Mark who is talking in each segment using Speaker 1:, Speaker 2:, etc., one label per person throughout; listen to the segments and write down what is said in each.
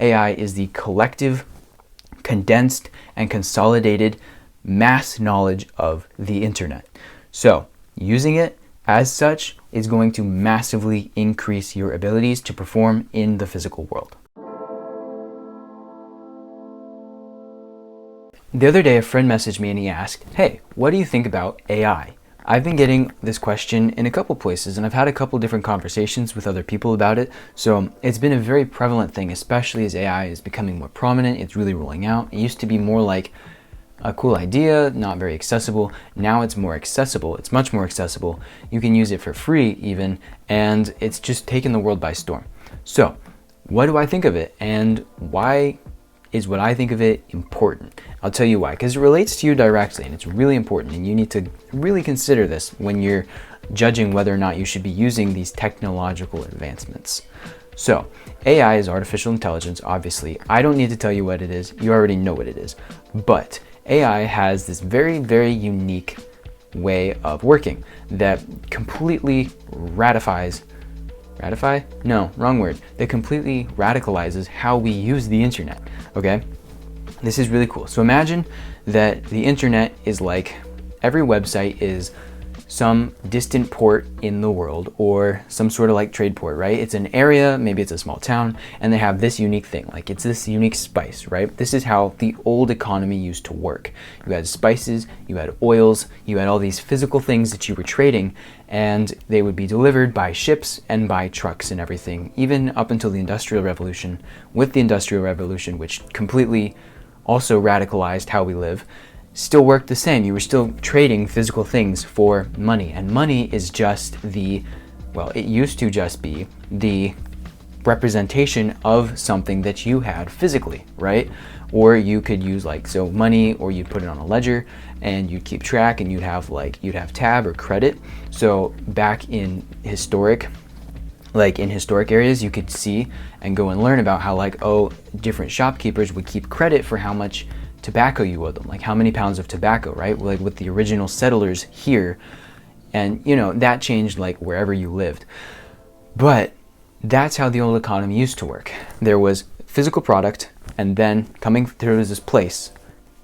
Speaker 1: AI is the collective, condensed, and consolidated mass knowledge of the internet. So using it as such is going to massively increase your abilities to perform in the physical world. The other day, a friend messaged me and he asked, "Hey, what do you think about AI?" I've been getting this question in a couple places, and I've had a couple different conversations with other people about it. So it's been a very prevalent thing, especially as AI is becoming more prominent. It's really rolling out. It used to be more like a cool idea, not very accessible. Now it's more accessible. It's much more accessible. You can use it for free even, and it's just taken the world by storm. So what do I think of it, and why is what I think of it important? I'll tell you why, because it relates to you directly, and it's really important, and you need to really consider this when you're judging whether or not you should be using these technological advancements. So AI is artificial intelligence, obviously. I don't need to tell you what it is. You already know what it is. But AI has this very, very unique way of working that completely that completely radicalizes how we use the internet, okay? This is really cool. So imagine that the internet is like every website is some distant port in the world, or some sort of like trade port, right? It's an area, maybe it's a small town, and they have this unique thing, like it's this unique spice, right? This is how the old economy used to work. You had spices, you had oils, you had all these physical things that you were trading, and they would be delivered by ships and by trucks and everything, even up until the Industrial Revolution. With the Industrial Revolution, which completely also radicalized how we live, still worked the same. You were still trading physical things for money, and money is just it used to just be the representation of something that you had physically, right? Or you could use money, or you'd put it on a ledger and you'd keep track, and you'd have tab or credit. So back in historic areas, you could see and go and learn about how different shopkeepers would keep credit for how much tobacco you owe them, like how many pounds of tobacco, right? Like with the original settlers here, and that changed like wherever you lived. But that's how the old economy used to work. There was physical product, and then there was this place,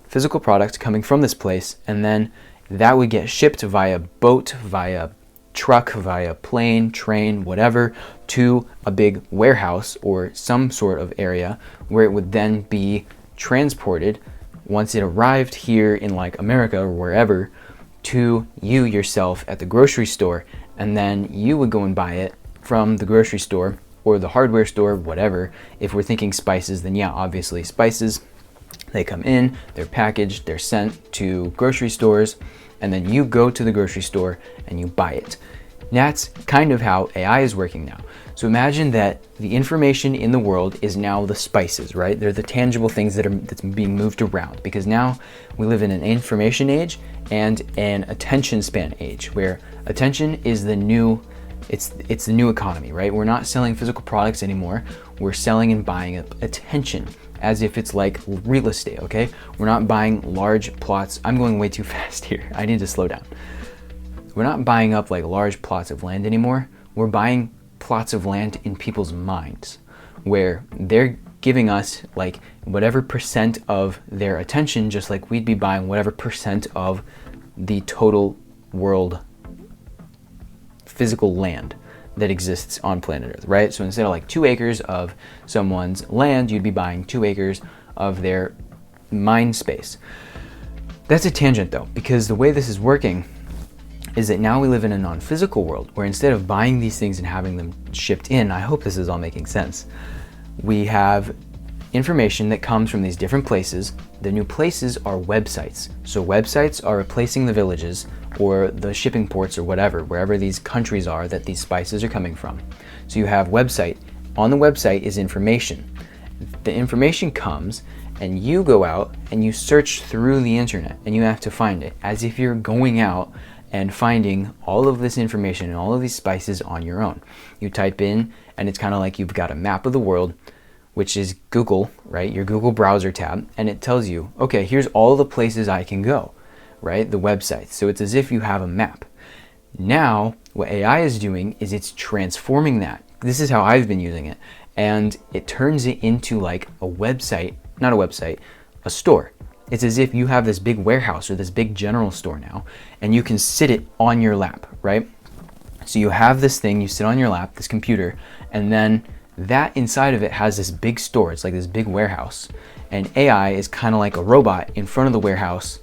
Speaker 1: physical product coming from this place, and then that would get shipped via boat, via truck, via plane, train, whatever, to a big warehouse or some sort of area where it would then be transported once it arrived here in like America or wherever, to you yourself at the grocery store, and then you would go and buy it from the grocery store or the hardware store, whatever. If we're thinking spices, then yeah, obviously spices, they come in, they're packaged, they're sent to grocery stores, and then you go to the grocery store and you buy it. That's kind of how AI is working now. So imagine that the information in the world is now the spices, right? They're the tangible things that's being moved around, because now we live in an information age and an attention span age, where attention is the new economy, right? We're not selling physical products anymore. We're selling and buying attention as if it's like real estate, okay? We're not buying large plots. I'm going way too fast here. I need to slow down. We're not buying up like large plots of land anymore. We're buying plots of land in people's minds, where they're giving us like whatever percent of their attention, just like we'd be buying whatever percent of the total world physical land that exists on planet Earth, right? So instead of like 2 acres of someone's land, you'd be buying 2 acres of their mind space. That's a tangent though, because the way this is working is that now we live in a non-physical world, where instead of buying these things and having them shipped in, I hope this is all making sense, we have information that comes from these different places. The new places are websites. So websites are replacing the villages or the shipping ports or whatever, wherever these countries are that these spices are coming from. So you have website. On the website is information. The information comes, and you go out and you search through the internet, and you have to find it as if you're going out and finding all of this information and all of these spices on your own. You type in, and it's kind of like you've got a map of the world, which is Google, right? Your Google browser tab, and it tells you, okay, here's all the places I can go, right? The websites. So it's as if you have a map. Now, what AI is doing is it's transforming that. This is how I've been using it. and it turns it into like a website, not a website, a store. It's as if you have this big warehouse or this big general store now, and you can sit it on your lap, right? So you have this thing, you sit on your lap, this computer, and then that inside of it has this big store. It's like this big warehouse. And AI is kind of like a robot in front of the warehouse,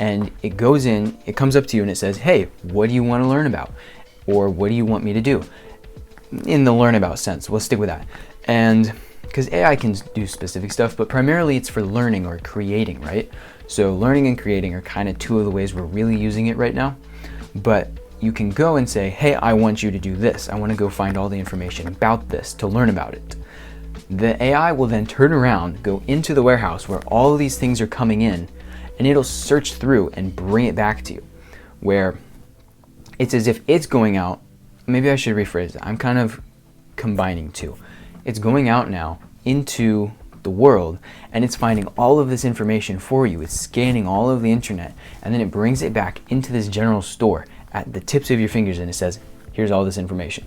Speaker 1: and it goes in, it comes up to you and it says, hey, what do you want to learn about? Or what do you want me to do? In the learn about sense, we'll stick with that. And because AI can do specific stuff, but primarily it's for learning or creating, right? So learning and creating are kind of two of the ways we're really using it right now. But you can go and say, hey, I want you to do this. I want to go find all the information about this to learn about it. The AI will then turn around, go into the warehouse where all of these things are coming in, and it'll search through and bring it back to you, where it's as if it's going out. Maybe I should rephrase that. I'm kind of combining two. It's going out now into the world, and it's finding all of this information for you. It's scanning all of the internet, and then it brings it back into this general store at the tips of your fingers, and it says, here's all this information.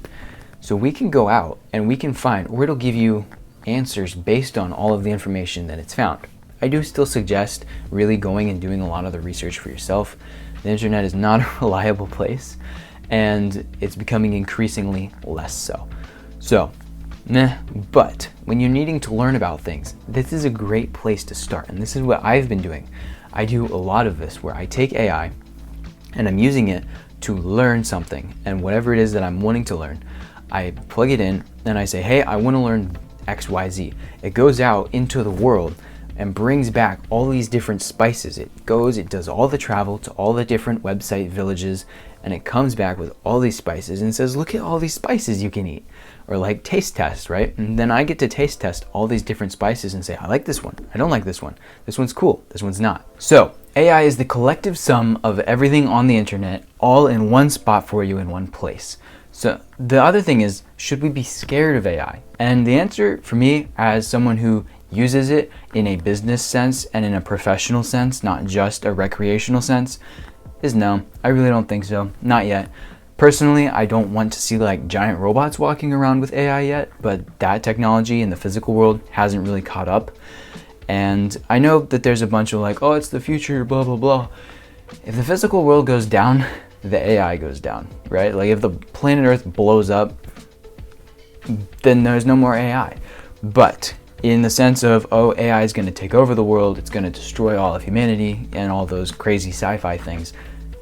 Speaker 1: So we can go out and we can find, or it'll give you answers based on all of the information that it's found. I do still suggest really going and doing a lot of the research for yourself. The internet is not a reliable place, and it's becoming increasingly less so. So, but when you're needing to learn about things, this is a great place to start. And this is what I've been doing. I do a lot of this where I take AI and I'm using it to learn something. And whatever it is that I'm wanting to learn, I plug it in and I say, hey, I want to learn XYZ. It goes out into the world and brings back all these different spices. It does all the travel to all the different website villages, and it comes back with all these spices and says, look at all these spices you can eat. Or like taste test, right? And then I get to taste test all these different spices and say, I like this one, I don't like this one. This one's cool, this one's not. So AI is the collective sum of everything on the internet, all in one spot for you in one place. So the other thing is, should we be scared of AI? And the answer for me, as someone who uses it in a business sense and in a professional sense, not just a recreational sense, is no. I really don't think so. Not yet. Personally, I don't want to see like giant robots walking around with AI yet, but that technology in the physical world hasn't really caught up. And I know that there's a bunch of like, oh, it's the future, blah, blah, blah. If the physical world goes down, the AI goes down, right? Like if the planet Earth blows up, then there's no more AI. But in the sense of, oh, AI is going to take over the world, it's going to destroy all of humanity and all those crazy sci-fi things,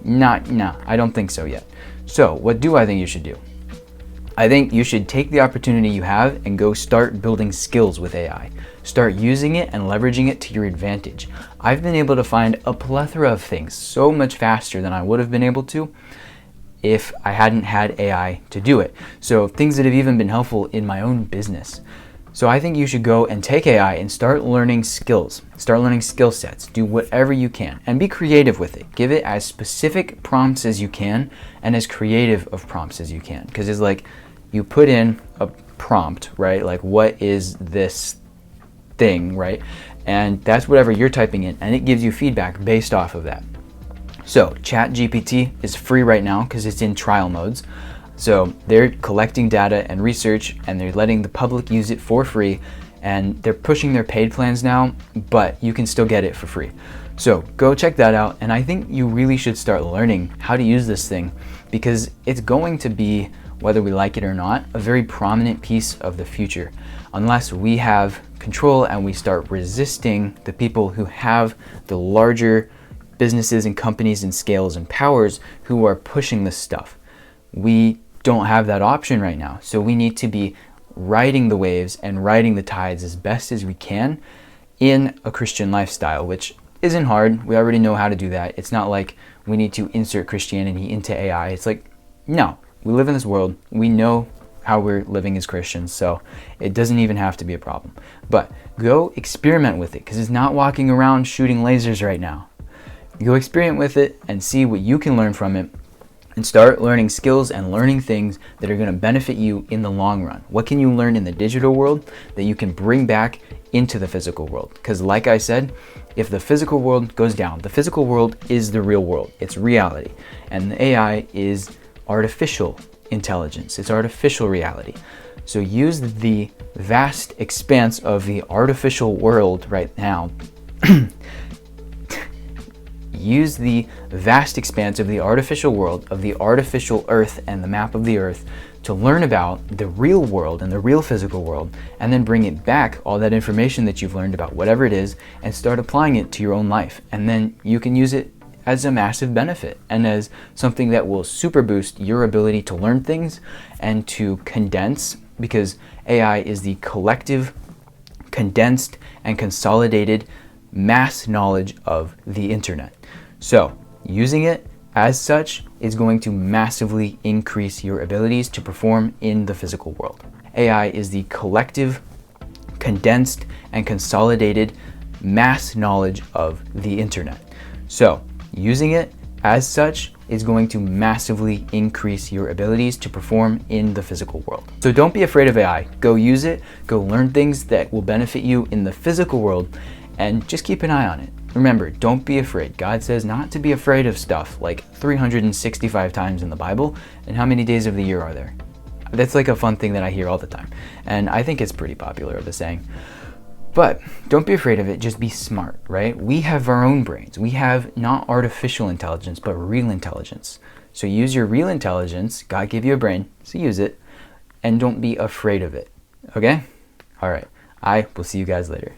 Speaker 1: I don't think so yet. So what do I think you should do? I think you should take the opportunity you have and go start building skills with AI. Start using it and leveraging it to your advantage. I've been able to find a plethora of things so much faster than I would have been able to if I hadn't had AI to do it. So things that have even been helpful in my own business. So I think you should go and take AI and start learning skills. Start learning skill sets. Do whatever you can and be creative with it. Give it as specific prompts as you can and as creative of prompts as you can. Because it's like you put in a prompt, right? Like what is this thing, right? And that's whatever you're typing in, and it gives you feedback based off of that. So ChatGPT is free right now because it's in trial modes. So they're collecting data and research, and they're letting the public use it for free, and they're pushing their paid plans now, but you can still get it for free. So go check that out, and I think you really should start learning how to use this thing, because it's going to be, whether we like it or not, a very prominent piece of the future, unless we have control and we start resisting the people who have the larger businesses and companies and scales and powers who are pushing this stuff. We don't have that option right now. So we need to be riding the waves and riding the tides as best as we can in a Christian lifestyle, which isn't hard. We already know how to do that. It's not like we need to insert Christianity into AI. It's like, no, we live in this world. We know how we're living as Christians, so it doesn't even have to be a problem. But go experiment with it, because it's not walking around shooting lasers right now. Go experiment with it and see what you can learn from it, and start learning skills and learning things that are going to benefit you in the long run. What can you learn in the digital world that you can bring back into the physical world? Because like I said, if the physical world goes down, the physical world is the real world. It's reality. And the AI is artificial intelligence. It's artificial reality. So use the vast expanse of the artificial world right now. Use the vast expanse of the artificial world, of the artificial earth and the map of the earth, to learn about the real world and the real physical world, and then bring it back, all that information that you've learned about whatever it is, and start applying it to your own life. And then you can use it as a massive benefit and as something that will super boost your ability to learn things and to condense, because AI is the collective, condensed, and consolidated mass knowledge of the internet. So using it as such is going to massively increase your abilities to perform in the physical world. AI is the collective, condensed, and consolidated mass knowledge of the internet. So using it as such is going to massively increase your abilities to perform in the physical world. So don't be afraid of AI. Go use it, go learn things that will benefit you in the physical world, and just keep an eye on it. Remember, don't be afraid. God says not to be afraid of stuff like 365 times in the Bible. And how many days of the year are there? That's like a fun thing that I hear all the time. And I think it's pretty popular of a saying. But don't be afraid of it, just be smart, right? We have our own brains. We have not artificial intelligence, but real intelligence. So use your real intelligence. God gave you a brain, so use it. And don't be afraid of it, okay? All right, I will see you guys later.